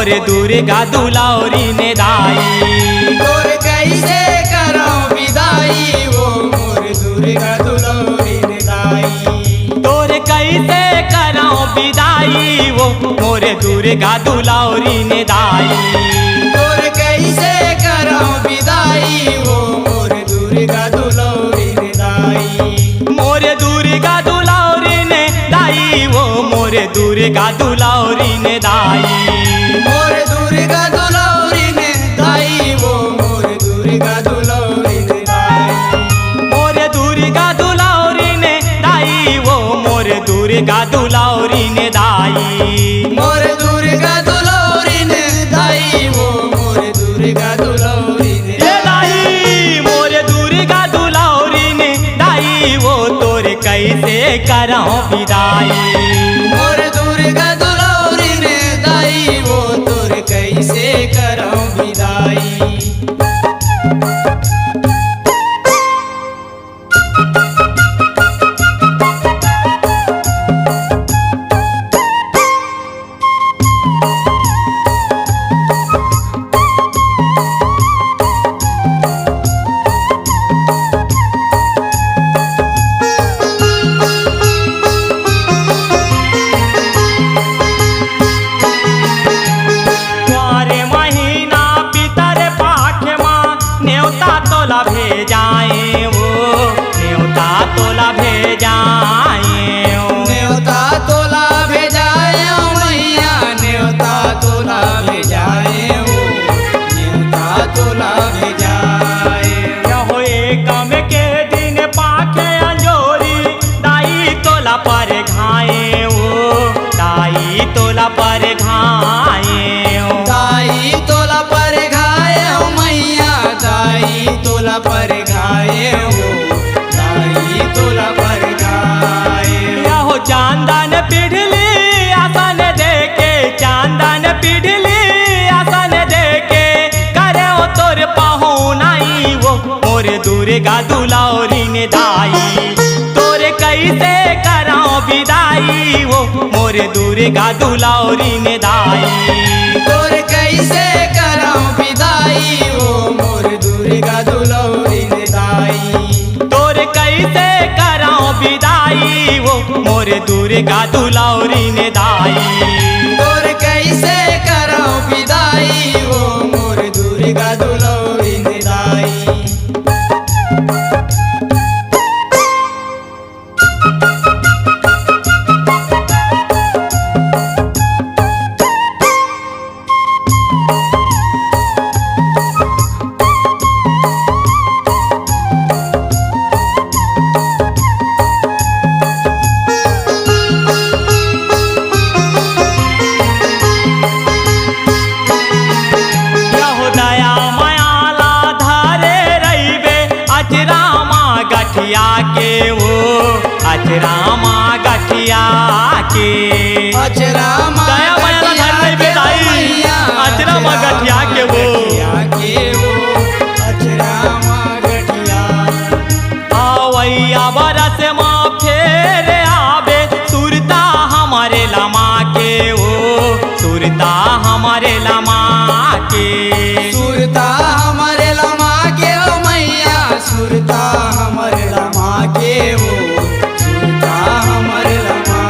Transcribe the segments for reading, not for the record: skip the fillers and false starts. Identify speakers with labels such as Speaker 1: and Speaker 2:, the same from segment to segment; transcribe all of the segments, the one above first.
Speaker 1: मोर दुर्गा दुलारी ने दाई।
Speaker 2: तोर कैसे करो विदाई वो मोर दुर्गा दुलारी ने दाई।
Speaker 1: तोर कैसे करो विदाई वो मोर दुर्गा दुलारी ने दाई।
Speaker 2: तोर कैसे करो विदाई वो मोर दुर्गा दुलारी ने दाई।
Speaker 1: मोर दुर्गा दुलारी ने दाई वो मोर दुर्गा दुलारी ने दाई।
Speaker 2: मोर दुर्गा दुलारी ने दाई वो मोर दुर्गा दुलारी ने दाई।
Speaker 1: मोर दुर्गा दुलारी ने दाई वो मोर दुर्गा दुलारी ने दाई।
Speaker 2: मोर दुर्गा दुलारी ने दाई वो मोर दुर्गा दुलारी ने
Speaker 1: दाई। मोर दुर्गा दुलारी ने दाई वो तोर कैसे करो विदाई।
Speaker 2: मोर दुर्गा दुलारी ने दाई वो तोर कैसे करो विदाई।
Speaker 1: भेजाए वो न्योता तोला भेजाए।
Speaker 2: न्योता तोला भेजाए मैया न्योता तोला भेजाए वो न्योता तोला भेजाए।
Speaker 1: हो एकम के दिन पाखे अंजोरी दाई तोला पर घाए वो दाई तोला पर घाए।
Speaker 2: दाई तोला पर घाए मैया दाई तोला पर घाए हो दाई तोला पर घाए।
Speaker 1: हो चांदन पिढ़ली आसन देके चांदन पिढ़ली आसन देके करे हो तोर पहुनाई वो मोर दुर्गा दुलारी ने दाई। तोर कैसे करो विदाई वो मोर दुर्गा दुलारी ने दाई।
Speaker 2: तोर कैसे करो विदाई वो मोर दुर्गा दुलारी ने दाई।
Speaker 1: तोर कैसे करो विदाई वो मोर दुर्गा दुलारी ने दाई।
Speaker 2: तोर कैसे करो विदाई वो मोर दुर्गा दुलारी ने दाई।
Speaker 1: के वो अचरामा गठिया के
Speaker 2: अचरामा
Speaker 1: दया माया धन में बिदाई अचरामा गठिया के वो
Speaker 2: अचरामा गठिया।
Speaker 1: आवैया बरस माँ फेर आवे सुरता हमारे लमा के वो सुरता हमारे लमा के।
Speaker 2: सुरता हमारे लमा के ओ मैया सुरता हमारे लमा के वो सुरता हमारे लमा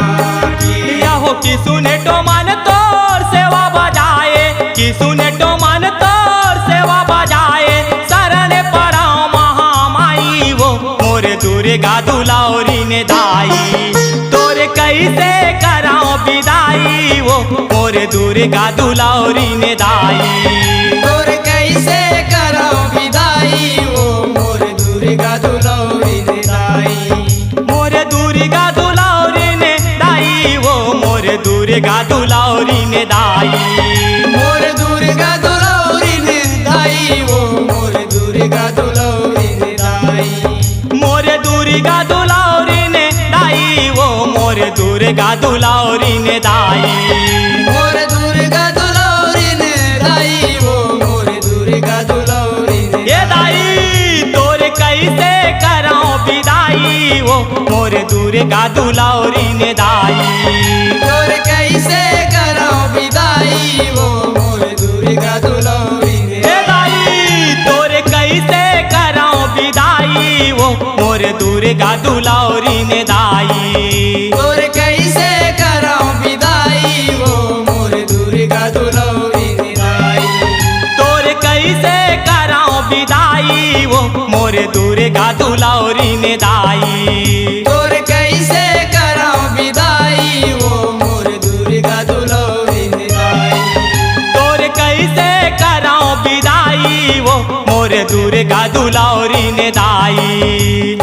Speaker 2: के।
Speaker 1: हो कि सुने तो मन तोर सेवा बजाए कि सुने तो मन तोर सेवा बजाए शरण पड़ाओ महामाई वो मोर दुर्गा दुलारी ने दाई। तोर कैसे कराओ विदाई वो मोर दुर्गा दुलारी ने दाई।
Speaker 2: तोर कैसे करो विदाई वो मोर दुर्गा दुलारी ने दाई।
Speaker 1: मोर दुर्गा दुलारी ने दाई वो मोर दुर्गा दुलारी ने दाई।
Speaker 2: मोर दुर्गा दुलारी ने दाई वो मोर दुर्गा दुलारी ने दाई।
Speaker 1: मोर दुर्गा दुलारी ने दाई वो मोर दुर्गा दुलारी ने दाई।
Speaker 2: मोर दुर्गा दुलारी ने दाई वो मोर दुर्गा दुलारी ने
Speaker 1: दाई। तोर कैसे करो विदाई वो मोर दुर्गा दुलारी ने दाई।
Speaker 2: तोर कैसे करो विदाई वो
Speaker 1: दुर्गा दुलारी ने दाई।
Speaker 2: तोर कैसे कराऊं विदाई वो मोर दुर्गा दुलारी ने दाई।
Speaker 1: तोर कैसे कराऊं विदाई वो मोर दुर्गा दुलारी ने दाई।
Speaker 2: तोर कैसे कराऊं विदाई वो मोर दुर्गा दुलारी ने दाई।
Speaker 1: तोर कैसे कराऊं विदाई वो मोर दुर्गा दुलारी ने दाई।